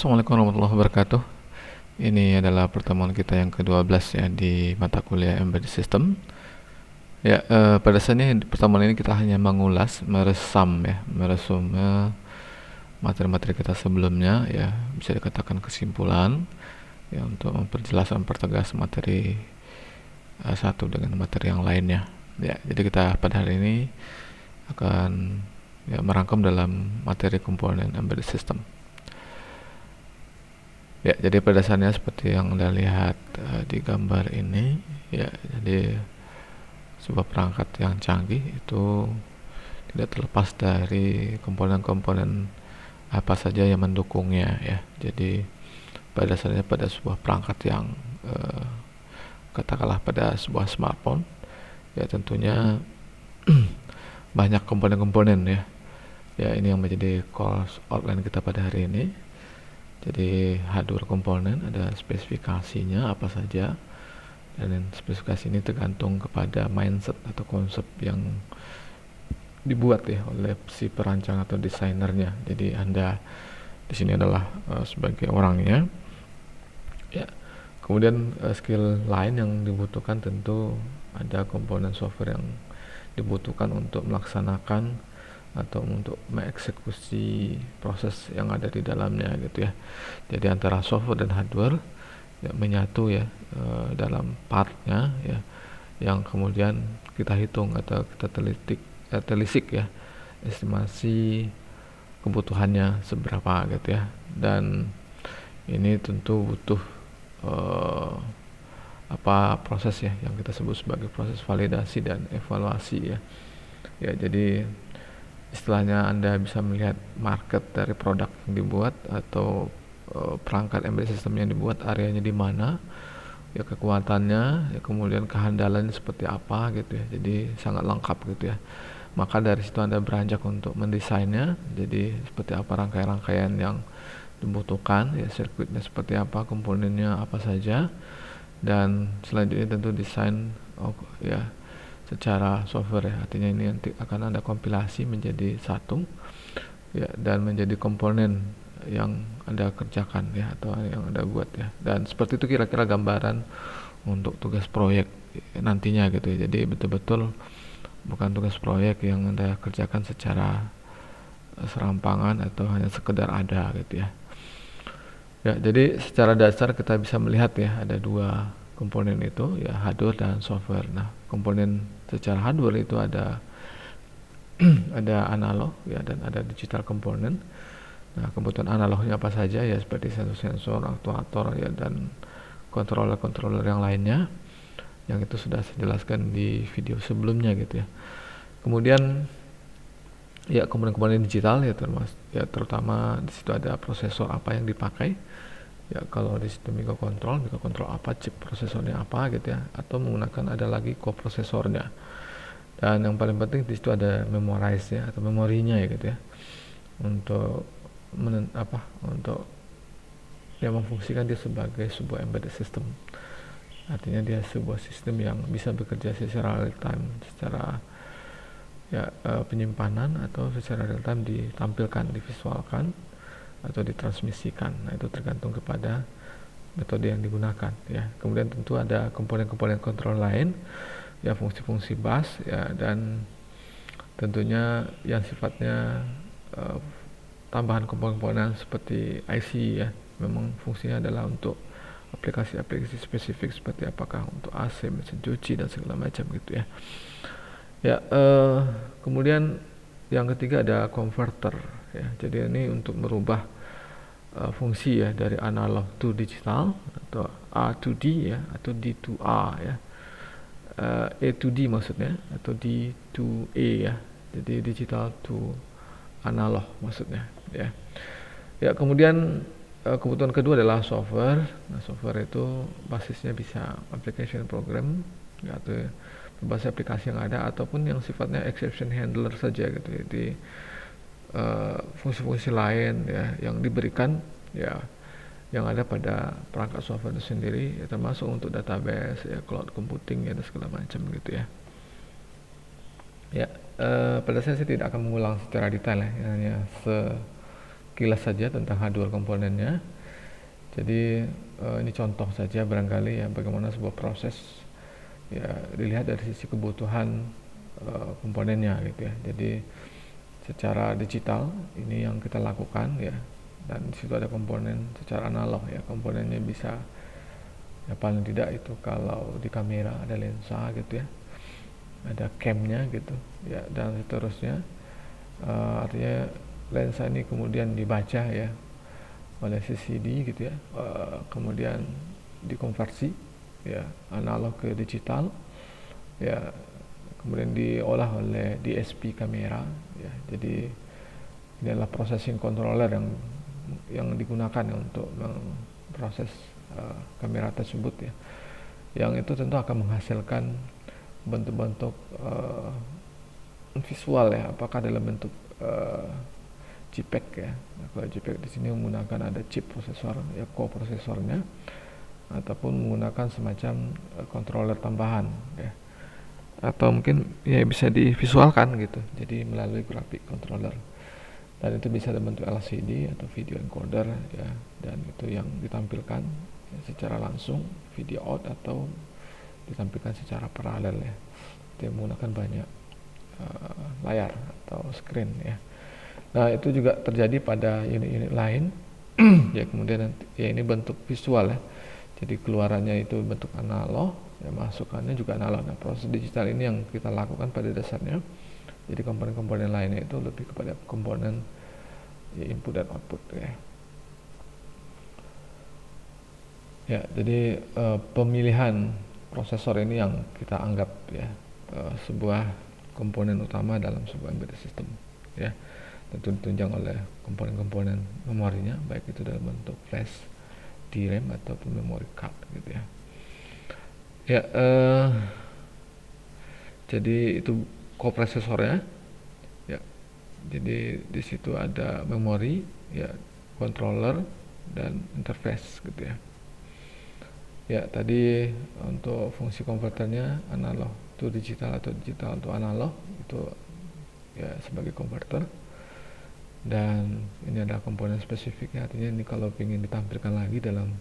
Assalamualaikum warahmatullahi wabarakatuh. Ini adalah pertemuan kita yang ke-12 ya di mata kuliah Embedded System. Ya, pada saat ini pertemuan ini kita hanya mengulas, meresum materi-materi kita sebelumnya ya, bisa dikatakan kesimpulan ya untuk memperjelas dan mempertegas materi satu dengan materi yang lainnya. Ya, jadi kita pada hari ini akan merangkum dalam materi komponen Embedded System. Ya, jadi pada dasarnya seperti yang Anda lihat di gambar ini, ya, jadi sebuah perangkat yang canggih itu tidak terlepas dari komponen-komponen apa saja yang mendukungnya ya. Jadi pada dasarnya pada sebuah perangkat yang katakanlah pada sebuah smartphone, ya tentunya banyak komponen-komponen ya. Ya, ini yang menjadi course outline kita pada hari ini. Jadi hardware komponen ada spesifikasinya apa saja, dan spesifikasi ini tergantung kepada mindset atau konsep yang dibuat ya oleh si perancang atau desainernya. Jadi Anda di sini adalah sebagai orangnya. Ya. Kemudian skill lain yang dibutuhkan tentu ada komponen software yang dibutuhkan untuk melaksanakan atau untuk mengeksekusi proses yang ada di dalamnya gitu ya. Jadi antara software dan hardware ya menyatu ya dalam partnya ya, yang kemudian kita hitung atau kita telisik ya estimasi kebutuhannya seberapa gitu ya. Dan ini tentu butuh proses ya yang kita sebut sebagai proses validasi dan evaluasi ya. Ya, jadi istilahnya Anda bisa melihat market dari produk yang dibuat atau perangkat embedded system yang dibuat, areanya di mana, ya kekuatannya, ya kemudian kehandalannya seperti apa gitu ya. Jadi sangat lengkap gitu ya. Maka dari situ Anda beranjak untuk mendesainnya. Jadi seperti apa rangkaian-rangkaian yang dibutuhkan, ya sirkuitnya seperti apa, komponennya apa saja, dan selanjutnya tentu desain ya secara software ya, artinya ini nanti akan Anda kompilasi menjadi satu ya, dan menjadi komponen yang Anda kerjakan ya, atau yang Anda buat ya. Dan seperti itu kira-kira gambaran untuk tugas proyek nantinya gitu ya. Jadi betul-betul bukan tugas proyek yang Anda kerjakan secara serampangan atau hanya sekedar ada gitu ya. Ya, jadi secara dasar kita bisa melihat ya ada dua komponen itu ya, hardware dan software. Nah, komponen secara hardware itu ada ada analog ya dan ada digital komponen. Nah, kebutuhan analognya apa saja ya, seperti sensor-sensor, aktuator ya, dan controller-controller yang lainnya, yang itu sudah saya jelaskan di video sebelumnya gitu ya. Kemudian ya komponen-komponen digital ya terutama di situ ada prosesor apa yang dipakai. Ya, kalau di situ mikrokontrol apa, chip prosesornya apa gitu ya, atau menggunakan ada lagi koprosesornya. Dan yang paling penting di situ ada memorize ya, atau memorinya ya gitu ya, untuk untuk memfungsikan dia sebagai sebuah embedded system. Artinya dia sebuah sistem yang bisa bekerja secara real time, secara ya penyimpanan atau secara real time ditampilkan, divisualkan atau ditransmisikan. Nah, itu tergantung kepada metode yang digunakan ya. Kemudian tentu ada komponen-komponen kontrol lain ya, fungsi-fungsi bus ya, dan tentunya yang sifatnya tambahan komponen-komponen seperti IC ya, memang fungsinya adalah untuk aplikasi-aplikasi spesifik seperti apakah untuk AC, mesin cuci dan segala macam gitu ya. Ya, kemudian yang ketiga ada converter ya. Jadi ini untuk merubah fungsi ya dari analog to digital, atau A to D ya, atau D to A ya, A to D maksudnya, atau D to A ya. Jadi digital to analog maksudnya ya. Ya, kemudian kebutuhan kedua adalah software. Nah, software itu basisnya bisa application program ya, atau berbasis aplikasi yang ada, ataupun yang sifatnya exception handler saja gitu. Jadi fungsi-fungsi lain ya yang diberikan ya, yang ada pada perangkat software itu sendiri ya, termasuk untuk database ya, cloud computing ya, dan segala macam gitu ya. Ya, pada saya tidak akan mengulang secara detail ya, hanya kilas saja tentang hardware komponennya. Jadi ini contoh saja barangkali ya bagaimana sebuah proses ya dilihat dari sisi kebutuhan komponennya gitu ya. Jadi secara digital ini yang kita lakukan ya, dan di situ ada komponen secara analog ya, komponennya bisa ya paling tidak itu kalau di kamera ada lensa gitu ya, ada camnya gitu ya, dan seterusnya. Artinya lensa ini kemudian dibaca ya oleh CCD gitu ya, kemudian dikonversi ya analog ke digital ya, kemudian diolah oleh DSP kamera ya. Jadi ini adalah processing controller yang digunakan untuk memproses kamera tersebut ya, yang itu tentu akan menghasilkan bentuk-bentuk visual ya, apakah dalam bentuk JPEG ya. Nah, kalau JPEG di sini menggunakan ada chip prosesor ya, koprosesornya, ataupun menggunakan semacam controller tambahan ya, atau mungkin ya bisa divisualkan gitu, jadi melalui graphic controller, dan itu bisa dalam bentuk LCD atau video encoder ya, dan itu yang ditampilkan ya, secara langsung video out atau ditampilkan secara paralel ya, itu menggunakan banyak layar atau screen ya. Nah, itu juga terjadi pada unit-unit lain ya, kemudian nanti ya ini bentuk visual ya, jadi keluarannya itu bentuk analog ya, masukannya juga analog. Nah, proses digital ini yang kita lakukan pada dasarnya. Jadi komponen-komponen lainnya itu lebih kepada komponen ya, input dan output ya. Ya, jadi pemilihan prosesor ini yang kita anggap ya sebuah komponen utama dalam sebuah embedded system ya. Tentu ditunjang oleh komponen-komponen memorinya, baik itu dalam bentuk flash, DRAM ataupun memory card gitu ya. Ya, jadi itu koprosesornya ya. Jadi di situ ada memori ya, controller dan interface gitu ya. Ya, tadi untuk fungsi konverternya analog to digital atau digital to analog itu ya sebagai konverter, dan ini adalah komponen spesifiknya, artinya ini kalau ingin ditampilkan lagi dalam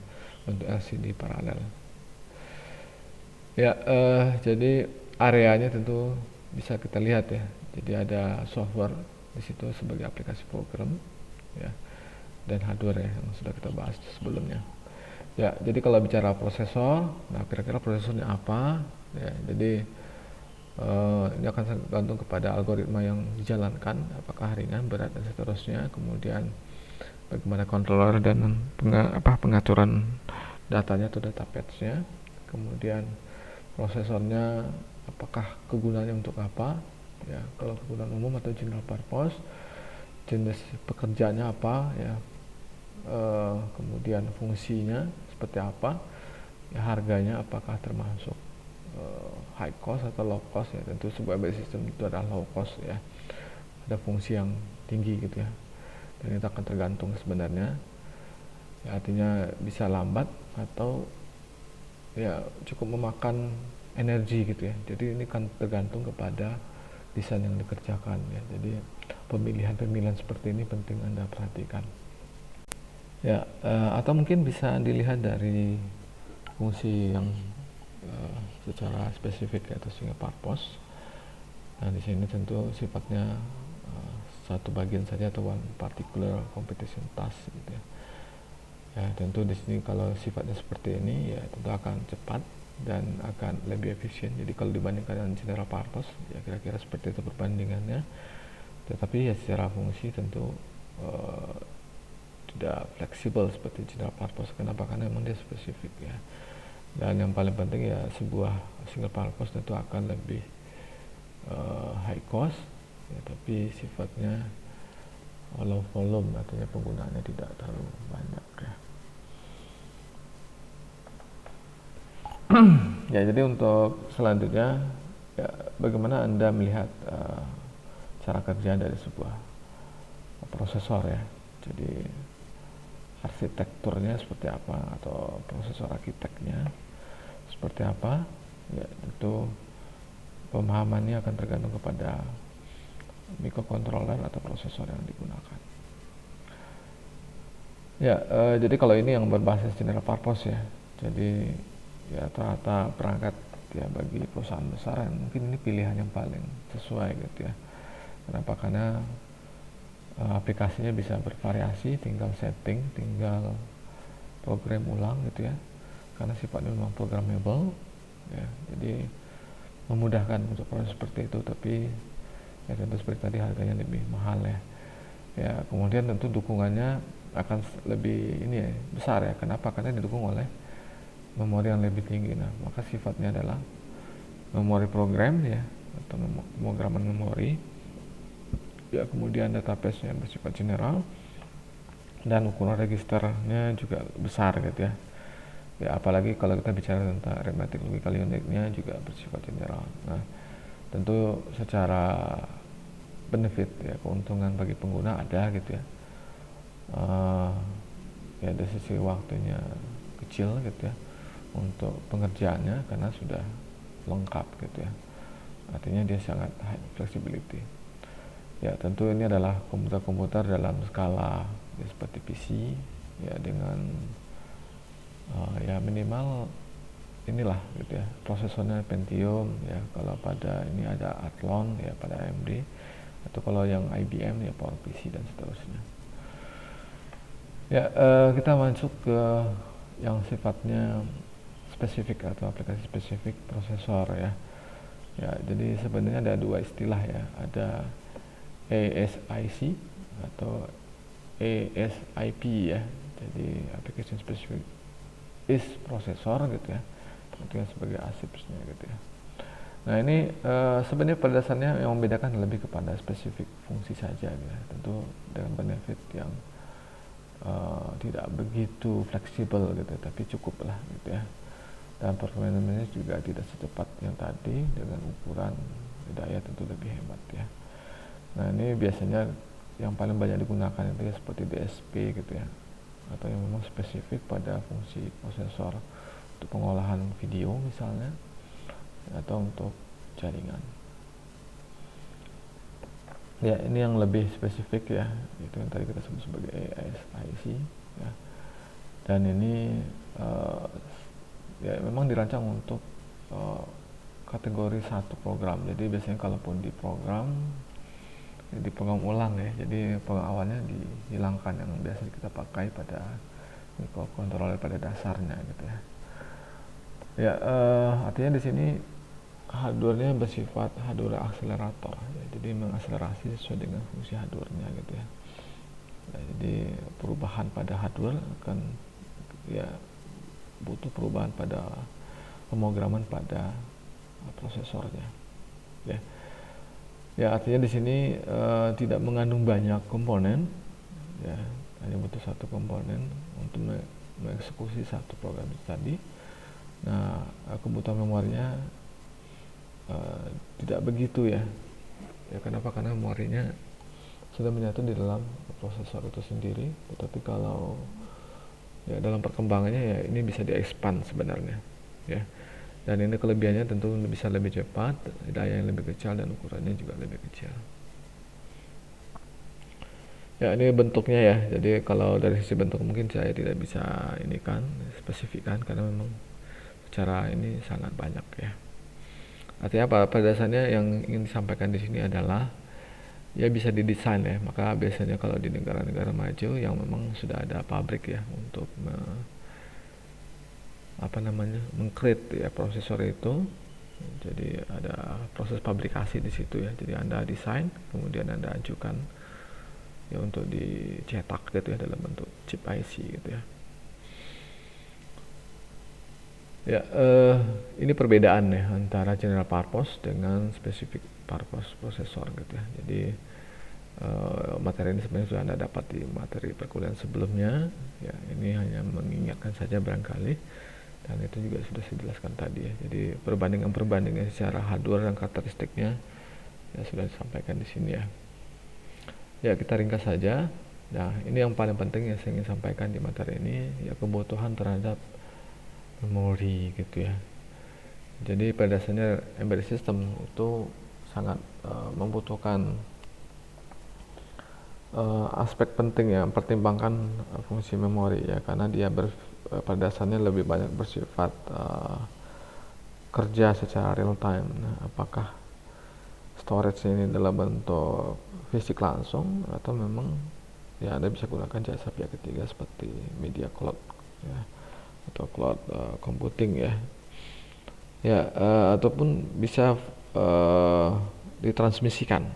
bentuk LCD paralel ya. Jadi areanya tentu bisa kita lihat ya, jadi ada software di situ sebagai aplikasi program ya, dan hardware ya yang sudah kita bahas sebelumnya ya. Jadi kalau bicara prosesor, nah kira-kira prosesornya apa ya, jadi ini akan tergantung kepada algoritma yang dijalankan, apakah ringan, berat, dan seterusnya. Kemudian bagaimana controller dan pengaturan datanya atau data paths-nya. Kemudian prosesornya apakah kegunaannya untuk apa ya, kalau kegunaan umum atau general purpose, jenis pekerjaannya apa ya, kemudian fungsinya seperti apa ya, harganya apakah termasuk high cost atau low cost ya. Tentu sebuah embedded system itu adalah low cost ya, ada fungsi yang tinggi gitu ya, dan itu akan tergantung sebenarnya ya, artinya bisa lambat atau ya cukup memakan energi gitu ya. Jadi ini kan tergantung kepada desain yang dikerjakan ya. Jadi pemilihan-pemilihan seperti ini penting Anda perhatikan ya. Atau mungkin bisa dilihat dari fungsi yang secara spesifik atau single purpose. Nah, di sini tentu sifatnya satu bagian saja atau one particular computation task gitu ya. Ya, tentu di sini kalau sifatnya seperti ini ya tentu akan cepat dan akan lebih efisien. Jadi kalau dibandingkan dengan general purpose ya kira-kira seperti itu perbandingannya. Tetapi ya secara fungsi tentu tidak fleksibel seperti general purpose. Kenapa? Karena memang dia spesifik ya. Dan yang paling penting ya sebuah single purpose tentu akan lebih high cost ya, tapi sifatnya low volume, artinya penggunaannya tidak terlalu banyak ya. Ya, jadi untuk selanjutnya ya, bagaimana Anda melihat cara kerja dari sebuah prosesor ya. Jadi arsitekturnya seperti apa, atau prosesor arsiteknya seperti apa ya, tentu pemahamannya akan tergantung kepada microcontroller atau prosesor yang digunakan Ya, jadi kalau ini yang berbasis general purpose ya. Jadi ya rata-rata perangkat ya bagi perusahaan besar yang mungkin ini pilihan yang paling sesuai gitu ya. Kenapa? Karena aplikasinya bisa bervariasi, tinggal setting, tinggal program ulang gitu ya. Karena sifatnya memang programmable ya. Jadi memudahkan untuk proses seperti itu, tapi ya tentu seperti tadi harganya lebih mahal ya. Ya, kemudian tentu dukungannya akan lebih ini ya, besar ya. Kenapa? Karena didukung oleh memori yang lebih tinggi. Nah, maka sifatnya adalah memori program ya, atau pemrograman memori. Ya, kemudian database yang bersifat general dan ukuran registernya juga besar gitu ya. Ya, apalagi kalau kita bicara tentang arithmetic logical unitnya juga bersifat general. Nah, tentu secara benefit ya, keuntungan bagi pengguna ada gitu ya. Ya dari sisi waktunya kecil gitu ya untuk pengerjaannya karena sudah lengkap gitu ya, artinya dia sangat high flexibility. Ya tentu ini adalah komputer-komputer dalam skala ya, seperti PC ya dengan ya minimal inilah gitu ya, prosesornya Pentium ya, kalau pada ini ada Athlon ya pada AMD, atau kalau yang IBM ya PowerPC dan seterusnya. Ya, kita masuk ke yang sifatnya spesifik atau aplikasi spesifik prosesor ya. Ya, jadi sebenarnya ada dua istilah ya, ada ASIC atau ASIP ya. Jadi application specific is prosesor gitu ya, itu sebagai ASIPs-nya gitu ya. Nah ini sebenarnya pada dasarnya yang membedakan lebih kepada spesifik fungsi saja gitu ya. Tentu dengan benefit yang tidak begitu fleksibel gitu, tapi cukup lah gitu ya. Dan performanya juga tidak secepat yang tadi, dengan ukuran daya tentu lebih hebat ya. Nah ini biasanya yang paling banyak digunakan itu ya seperti DSP gitu ya, atau yang memang spesifik pada fungsi prosesor untuk pengolahan video misalnya, atau untuk jaringan. Ya ini yang lebih spesifik ya, itu yang tadi kita sebut sebagai ASIC ya. Dan ini ya memang dirancang untuk kategori satu program. Jadi biasanya kalaupun di program ulang ya, jadi program awalnya dihilangkan yang biasa kita pakai pada microcontroller pada dasarnya gitu ya. Ya artinya di sini hardware-nya bersifat hardware akselerator ya, jadi mengakselerasi sesuai dengan fungsi hardware-nya gitu ya. Ya, jadi perubahan pada hardware akan ya butuh perubahan pada pemrograman pada prosesornya ya. Ya artinya di sini tidak mengandung banyak komponen ya, hanya butuh satu komponen untuk mengeksekusi satu program itu tadi. Nah kebutuhan memorinya tidak begitu ya. Ya kenapa? Karena memorinya sudah menyatu di dalam prosesor itu sendiri. Tetapi kalau ya dalam perkembangannya ya ini bisa di-expand sebenarnya ya. Dan ini kelebihannya tentu bisa lebih cepat, daya yang lebih kecil, dan ukurannya juga lebih kecil. Ya ini bentuknya ya. Jadi kalau dari sisi bentuk mungkin saya tidak bisa ini kan spesifikkan karena memang secara ini sangat banyak ya. Artinya apa? Pada dasarnya yang ingin disampaikan di sini adalah ya bisa didesain ya. Maka biasanya kalau di negara-negara maju yang memang sudah ada pabrik ya untuk mengcreate ya prosesor itu. Jadi ada proses pabrikasi di situ ya. Jadi Anda desain, kemudian Anda ajukan ya untuk dicetak gitu ya dalam bentuk chip IC gitu ya. Ya, ini perbedaan ya antara general purpose dengan specific purpose prosesor gitu ya. Jadi materi ini sebenarnya sudah Anda dapat di materi perkuliahan sebelumnya. Ya, ini hanya mengingatkan saja barangkali, dan itu juga sudah saya jelaskan tadi ya. Jadi perbandingan secara hardware dan karakteristiknya ya sudah disampaikan di sini ya. Ya kita ringkas saja. Nah ini yang paling penting yang saya ingin sampaikan di materi ini ya, kebutuhan terhadap memori gitu ya. Jadi pada dasarnya embedded system itu sangat membutuhkan aspek penting ya pertimbangkan fungsi memori ya, karena dia pada dasarnya lebih banyak bersifat kerja secara real time. Nah, apakah storage ini dalam bentuk fisik langsung atau memang ya Anda bisa gunakan jasa pihak ketiga seperti media cloud ya, atau cloud computing ya, ataupun bisa ditransmisikan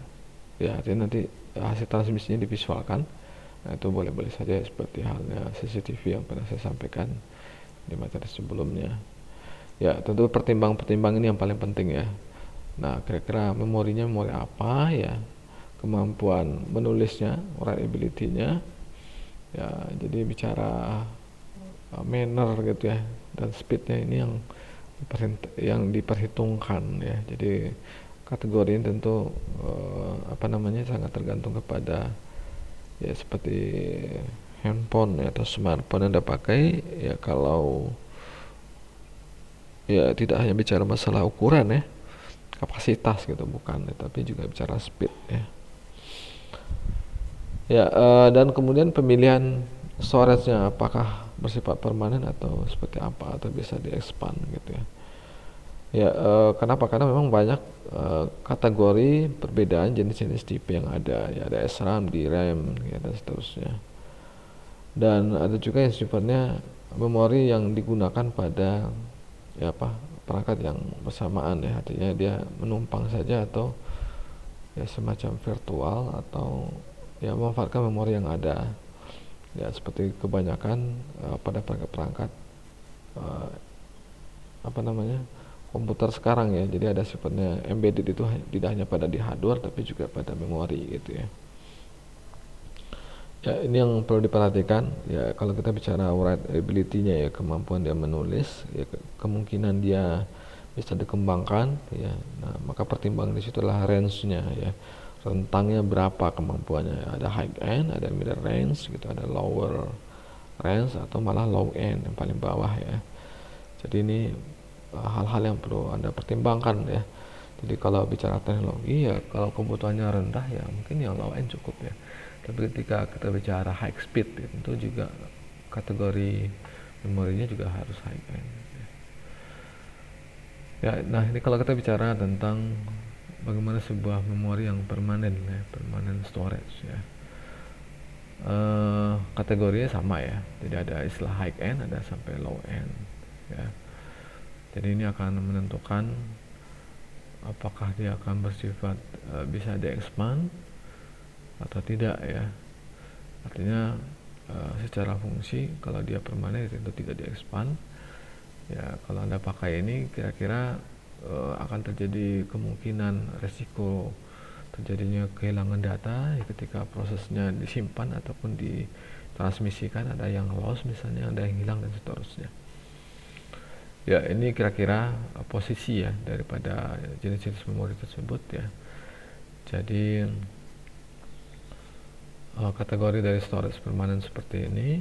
ya, artinya nanti hasil transmisinya divisualkan. Nah, itu boleh-boleh saja seperti halnya CCTV yang pernah saya sampaikan di materi sebelumnya. Ya, tentu pertimbangan ini yang paling penting ya. Nah, kira-kira memori apa ya, kemampuan menulisnya, writability-nya ya. Jadi bicara manner gitu ya, dan speed-nya ini yang diperhitungkan ya. Jadi kategori ini tentu sangat tergantung kepada ya, seperti handphone ya, atau smartphone yang Anda pakai ya. Kalau ya tidak hanya bicara masalah ukuran ya, kapasitas gitu bukan, tapi juga bicara speed ya. Ya, dan kemudian pemilihan storage-nya apakah bersifat permanen atau seperti apa, atau bisa di-expand gitu ya. Ya, kenapa? Karena memang banyak kategori perbedaan jenis-jenis tipe yang ada ya, ada SRAM, DRAM ya, dan seterusnya. Dan ada juga yang sifatnya memori yang digunakan pada ya perangkat yang bersamaan ya, artinya dia menumpang saja atau ya semacam virtual, atau ya memanfaatkan memori yang ada ya, seperti kebanyakan pada perangkat-perangkat komputer sekarang ya. Jadi ada sifatnya embedded, itu tidak hanya pada di hardware tapi juga pada memori gitu ya. Ya, ini yang perlu diperhatikan ya kalau kita bicara writability-nya ya, kemampuan dia menulis ya, kemungkinan dia bisa dikembangkan ya. Nah, maka pertimbangan di situ adalah range-nya ya, rentangnya berapa kemampuannya ya. Ada high end, ada middle range gitu, ada lower range, atau malah low end yang paling bawah ya. Jadi ini hal-hal yang perlu Anda pertimbangkan ya. Jadi kalau bicara teknologi ya, kalau kebutuhannya rendah ya mungkin yang low end cukup ya. Tapi ketika kita bicara high speed ya, tentu juga kategori memorinya juga harus high end ya. Nah, ini kalau kita bicara tentang bagaimana sebuah memori yang permanen ya, permanen storage ya. Kategorinya sama ya, jadi ada istilah high end, ada sampai low end ya. Jadi ini akan menentukan apakah dia akan bersifat bisa di-expand atau tidak ya. Artinya secara fungsi kalau dia permanen tentu tidak di-expand ya. Kalau Anda pakai ini kira-kira akan terjadi kemungkinan resiko terjadinya kehilangan data ya, ketika prosesnya disimpan ataupun ditransmisikan, ada yang loss misalnya, ada yang hilang dan seterusnya. Ya, ini kira-kira posisi ya daripada jenis-jenis memori tersebut ya. Jadi kategori dari storage permanen seperti ini.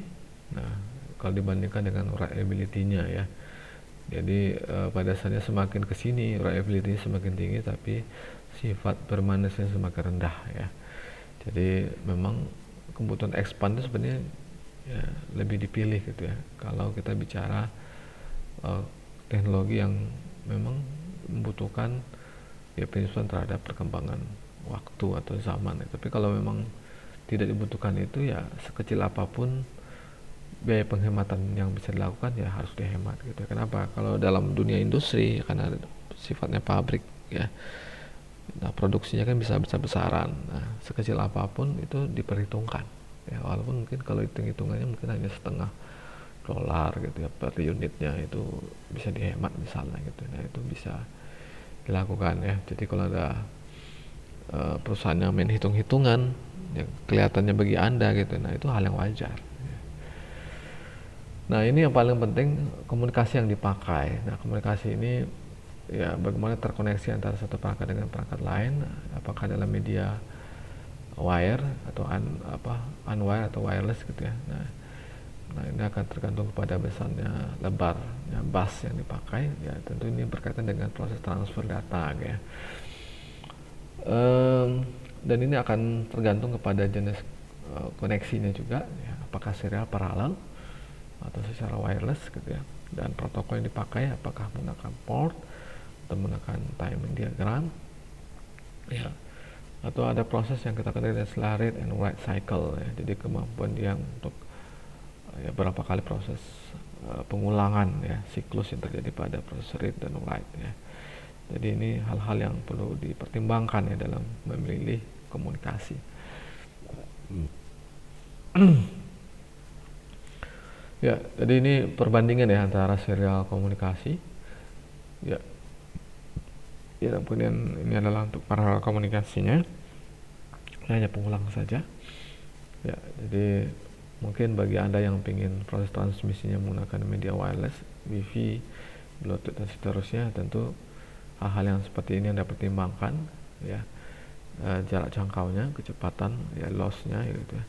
Nah, kalau dibandingkan dengan writability-nya ya. Jadi pada dasarnya semakin kesini writability semakin tinggi, tapi sifat permanensinya semakin rendah ya. Jadi memang kebutuhan expand itu sebenarnya ya lebih dipilih gitu ya, kalau kita bicara teknologi yang memang membutuhkan ya penyesuaian terhadap perkembangan waktu atau zaman ya. Tapi kalau memang tidak dibutuhkan itu ya, sekecil apapun biaya penghematan yang bisa dilakukan ya harus dihemat gitu. Kenapa? Kalau dalam dunia industri karena sifatnya pabrik ya, nah produksinya kan bisa besar-besaran. Nah, sekecil apapun itu diperhitungkan ya, walaupun mungkin kalau hitung-hitungannya mungkin hanya setengah dolar gitu ya per unitnya, itu bisa dihemat misalnya gitu. Nah, itu bisa dilakukan ya. Jadi kalau ada perusahaan yang main hitung-hitungan yang kelihatannya bagi Anda gitu, nah itu hal yang wajar. Nah, ini yang paling penting, komunikasi yang dipakai. Nah, komunikasi ini ya bagaimana terkoneksi antara satu perangkat dengan perangkat lain, apakah dalam media wire atau unwire atau wireless gitu ya. Nah, ini akan tergantung kepada besarnya lebarnya bus yang dipakai ya. Tentu ini berkaitan dengan proses transfer data ya. Dan ini akan tergantung kepada jenis koneksinya juga ya, apakah serial paralel atau secara wireless gitu ya, dan protokol yang dipakai apakah menggunakan port atau menggunakan timing diagram ya, atau ada proses yang kita kenal dengan read and write cycle ya, jadi kemampuan dia untuk ya berapa kali proses pengulangan ya, siklus yang terjadi pada proses read dan write ya. Jadi ini hal-hal yang perlu dipertimbangkan ya dalam memilih komunikasi. Ya, jadi ini perbandingan ya antara serial komunikasi ya, ya kemudian ini adalah untuk paralel komunikasinya, hanya pengulang saja ya. Jadi mungkin bagi Anda yang ingin proses transmisinya menggunakan media wireless, wifi, bluetooth dan seterusnya, tentu hal-hal yang seperti ini Anda pertimbangkan ya, jarak jangkaunya, kecepatan ya, lossnya gitu ya,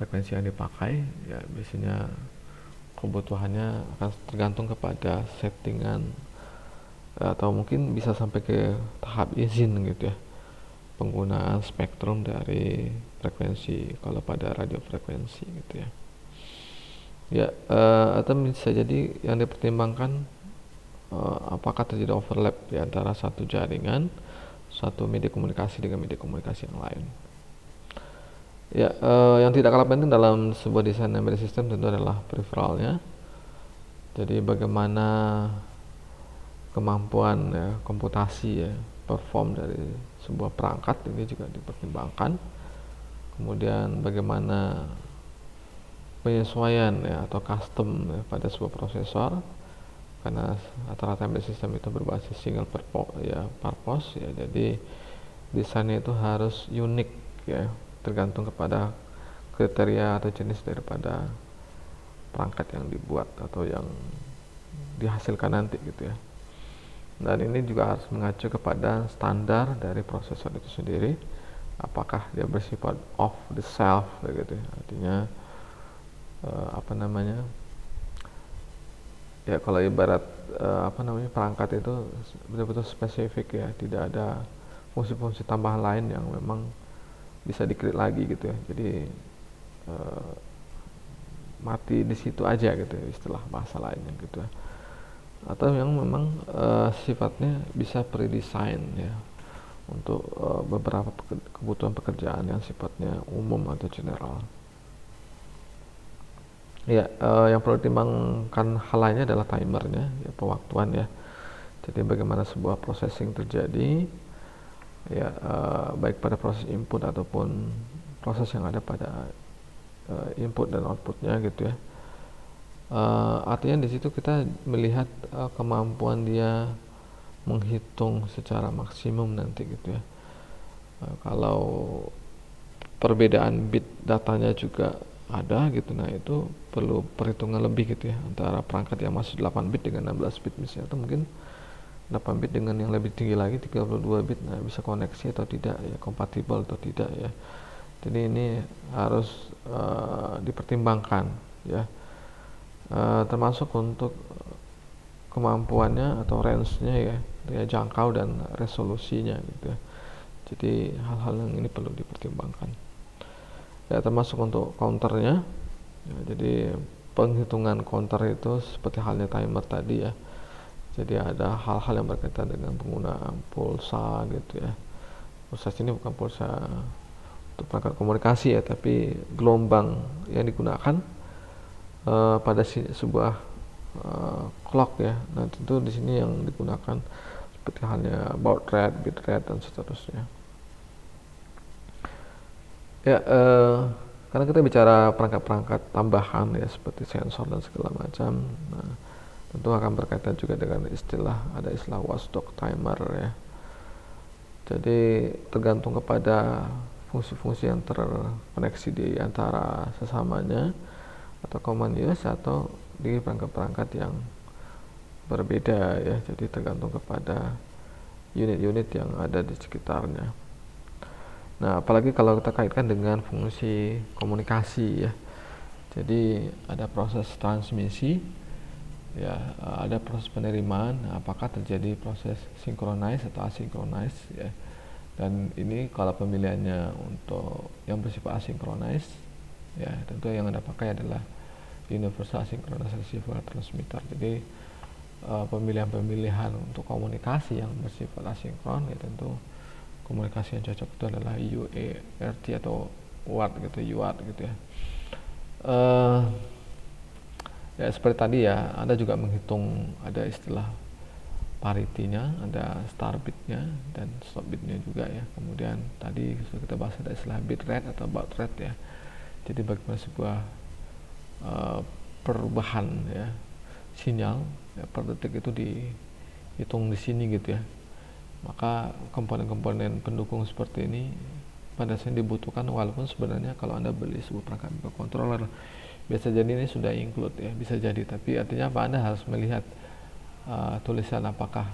frekuensi yang dipakai ya, biasanya kebutuhannya akan tergantung kepada settingan atau mungkin bisa sampai ke tahap izin gitu ya, penggunaan spektrum dari frekuensi kalau pada radio frekuensi gitu ya. Ya, atau bisa jadi yang dipertimbangkan apakah terjadi overlap di antara satu jaringan, satu media komunikasi dengan media komunikasi yang lain. Ya, yang tidak kalah penting dalam sebuah desain embedded system tentu adalah peripheralnya. Jadi bagaimana kemampuan ya, komputasi ya, perform dari sebuah perangkat ini juga dipertimbangkan. Kemudian bagaimana penyesuaian ya, atau custom ya, pada sebuah prosesor, karena rata-rata embedded system itu berbasis single purpose ya, jadi desainnya itu harus unik ya, tergantung kepada kriteria atau jenis daripada perangkat yang dibuat atau yang dihasilkan nanti gitu ya. Dan ini juga harus mengacu kepada standar dari prosesor itu sendiri, apakah dia bersifat off the shelf gitu ya, artinya ya kalau ibarat perangkat itu betul-betul spesifik ya, tidak ada fungsi-fungsi tambahan lain yang memang bisa di-create lagi gitu ya, jadi mati di situ aja gitu ya, istilah bahasa lainnya gitu ya. Atau yang memang sifatnya bisa pre-design ya untuk beberapa kebutuhan pekerjaan yang sifatnya umum atau general. Ya, yang perlu dipertimbangkan hal lainnya adalah timernya ya, pewaktuan ya. Jadi bagaimana sebuah processing terjadi ya, baik pada proses input ataupun proses yang ada pada input dan outputnya gitu ya. Artinya di situ kita melihat kemampuan dia menghitung secara maksimum nanti gitu ya. Kalau perbedaan bit datanya juga ada gitu, nah itu perlu perhitungan lebih gitu ya, antara perangkat yang masih 8 bit dengan 16 bit misalnya, atau mungkin 8 bit dengan yang lebih tinggi lagi 32 bit, nah bisa koneksi atau tidak ya, kompatibel atau tidak ya. Jadi ini harus dipertimbangkan ya, termasuk untuk kemampuannya atau range-nya ya, jangkau dan resolusinya gitu ya. Jadi hal-hal yang ini perlu dipertimbangkan ya, termasuk untuk counternya ya, jadi penghitungan counter itu seperti halnya timer tadi ya, jadi ada hal-hal yang berkaitan dengan penggunaan pulsa gitu ya. Pulsa ini bukan pulsa untuk perangkat komunikasi ya, tapi gelombang yang digunakan pada sebuah clock ya. Nah tentu di sini yang digunakan seperti halnya baud rate, bit rate dan seterusnya. Ya, karena kita bicara perangkat-perangkat tambahan ya, seperti sensor dan segala macam. Nah, tentu akan berkaitan juga dengan ada istilah watchdog timer ya. Jadi tergantung kepada fungsi-fungsi yang terkoneksi di antara sesamanya, atau common use, atau di perangkat-perangkat yang berbeda ya. Jadi tergantung kepada unit-unit yang ada di sekitarnya. Nah, apalagi kalau kita kaitkan dengan fungsi komunikasi ya. Jadi ada proses transmisi ya, ada proses penerimaan, apakah terjadi proses synchronize atau asynchronous ya. Dan ini kalau pemilihannya untuk yang bersifat asinkronis, ya tentu yang Anda pakai adalah Universal Synchronous Receiver Transmitter. Jadi pemilihan-pemilihan untuk komunikasi yang bersifat asinkron, ya tentu komunikasi yang cocok itu adalah UART atau UART gitu, UART gitu ya. Ya seperti tadi ya, Anda juga menghitung ada istilah parity-nya, ada start bit-nya dan stop bit-nya juga ya. Kemudian tadi sudah kita bahas ada istilah bit rate atau baud rate ya. Jadi bagaimana sebuah perubahan ya sinyal ya, per detik itu dihitung di sini gitu ya. Maka komponen-komponen pendukung seperti ini pada saat dibutuhkan, walaupun sebenarnya kalau Anda beli sebuah perangkat microcontroller biasa jadi ini sudah include ya, bisa jadi, tapi artinya apa, Anda harus melihat tulisan apakah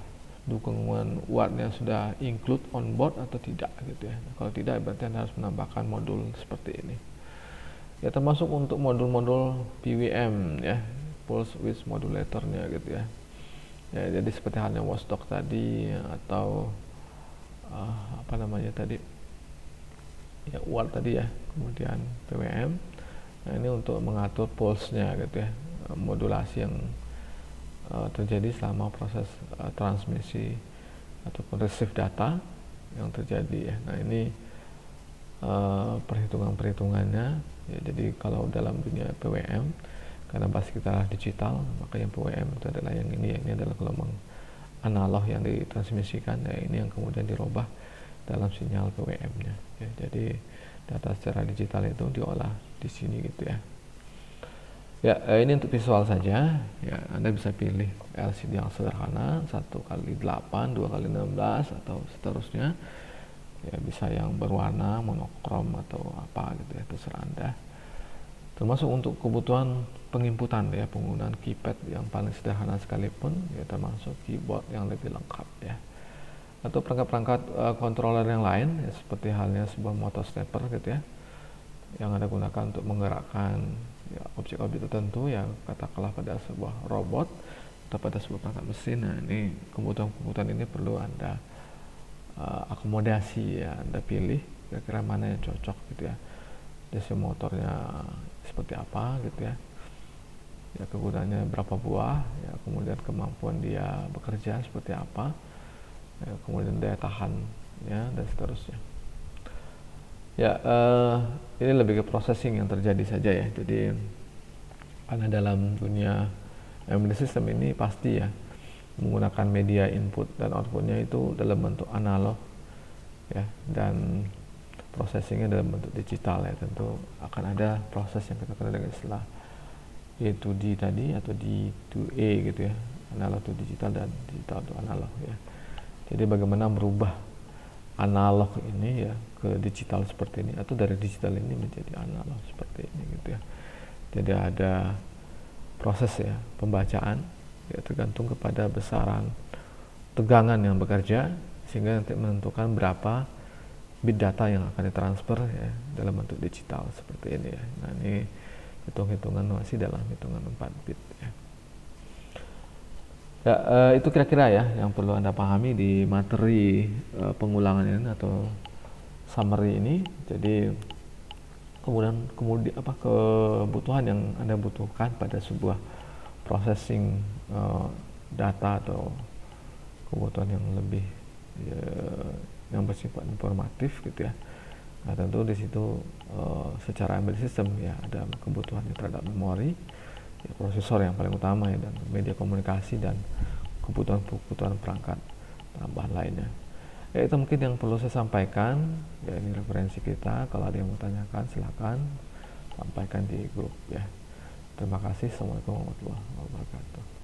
dukungan UART-nya sudah include on board atau tidak gitu ya. Nah, kalau tidak berarti Anda harus menambahkan modul seperti ini ya, termasuk untuk modul-modul PWM ya, pulse width modulatornya gitu ya. Ya jadi seperti halnya watchdog tadi atau apa namanya tadi ya, UART tadi ya, kemudian PWM. Nah ini untuk mengatur pulse-nya gitu ya, modulasi yang terjadi selama proses transmisi ataupun receive data yang terjadi ya. Nah ini perhitungan-perhitungannya ya, jadi kalau dalam dunia PWM karena basis kita digital, maka yang PWM itu adalah yang ini adalah gelombang analog yang ditransmisikan ya, ini yang kemudian dirubah dalam sinyal PWM-nya ya. Jadi data secara digital itu diolah di sini gitu ya. Ya, ini untuk visual saja. Ya, Anda bisa pilih LCD yang sederhana 1x8, 2x16 atau seterusnya. Ya, bisa yang berwarna, monokrom atau apa gitu ya, terserah Anda. Termasuk untuk kebutuhan penginputan ya, penggunaan keypad yang paling sederhana sekalipun ya, termasuk keyboard yang lebih lengkap ya. Atau perangkat-perangkat controller yang lain ya, seperti halnya sebuah motor stepper gitu ya, yang Anda gunakan untuk menggerakkan ya, objek-objek tertentu yang katakanlah pada sebuah robot atau pada sebuah perangkat mesin. Nah ini kebutuhan-kebutuhan ini perlu Anda akomodasi ya, Anda pilih kira-kira mana yang cocok gitu ya. Jadi motornya seperti apa gitu ya, ya kegunaannya berapa buah ya, kemudian kemampuan dia bekerja seperti apa ya, kemudian daya tahan ya, dan seterusnya. Ya, ini lebih ke processing yang terjadi saja ya. Jadi karena dalam dunia embedded system ini pasti ya menggunakan media input dan outputnya itu dalam bentuk analog ya, dan processingnya dalam bentuk digital ya. Tentu akan ada proses yang kita kenal dengan istilah A2D tadi atau D2A gitu ya, analog to digital dan digital to analog ya. Jadi bagaimana merubah analog ini ya ke digital seperti ini, atau dari digital ini menjadi analog seperti ini gitu ya. Jadi ada proses ya pembacaan ya, tergantung kepada besaran tegangan yang bekerja sehingga nanti menentukan berapa bit data yang akan ditransfer ya dalam bentuk digital seperti ini ya. Nah ini hitung-hitungan masih dalam hitungan 4 bit ya. Ya, itu kira-kira ya yang perlu Anda pahami di materi pengulangan ini atau summary ini. Jadi kemudian apa kebutuhan yang Anda butuhkan pada sebuah processing data atau kebutuhan yang lebih yang bersifat informatif gitu ya. Nah tentu di situ secara embedded system ya ada kebutuhan terhadap memori ya, prosesor yang paling utama ya, dan media komunikasi dan kebutuhan perangkat tambahan lainnya. Ya itu mungkin yang perlu saya sampaikan ya, ini referensi kita. Kalau ada yang mau tanyakan silakan sampaikan di grup ya. Terima kasih. Assalamualaikum warahmatullahi wabarakatuh.